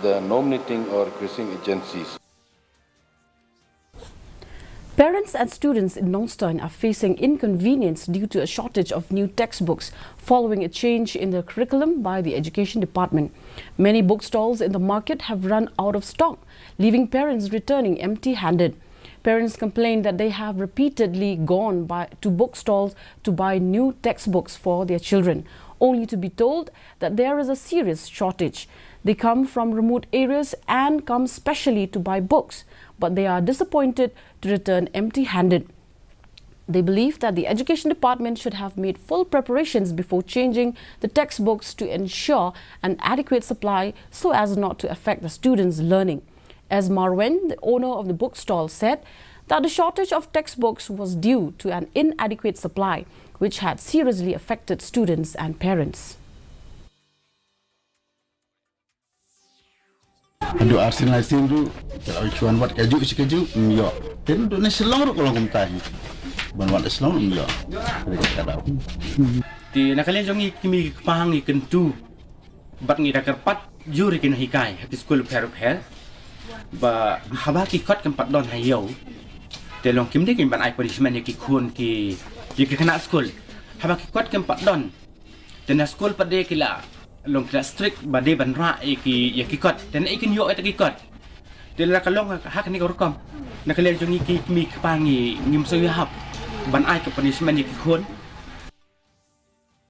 the nominating or quizzing agencies. Parents and students in Nongstoin are facing inconvenience due to a shortage of new textbooks following a change in the curriculum by the Education Department. Many bookstalls in the market have run out of stock, leaving parents returning empty-handed. Parents complain that they have repeatedly gone to bookstalls to buy new textbooks for their children, only to be told that there is a serious shortage. They come from remote areas and come specially to buy books, but they are disappointed to return empty-handed. They believe that the Education Department should have made full preparations before changing the textbooks to ensure an adequate supply so as not to affect the students' learning. As Marwen, the owner of the bookstall, said that the shortage of textbooks was due to an inadequate supply, which had seriously affected students and parents. Aduh Arsenal tu kalau cuan buat keju sekejut yo. Ten tu ni selong tu kalau kumtai. Buat selong yo. Kita tahu. Ti nakalian jongi kimi pahang ni kentu. Bat ngi dah kerpat juri kena hikai hati sekolah per ba haba ki kot kan pat don hayau. Te long kim dik ban ai punishment ki kun ki kena sekolah. Haba ki kot kan pat don. Te na sekolah pada kila long kira strict bade ban ra ki ya ki kot dan ikin yo eta ki kot de la kalong hak ni ko kom na kale jongi ki mi pangi ngim so ya hab ban ai ka punishment ki khon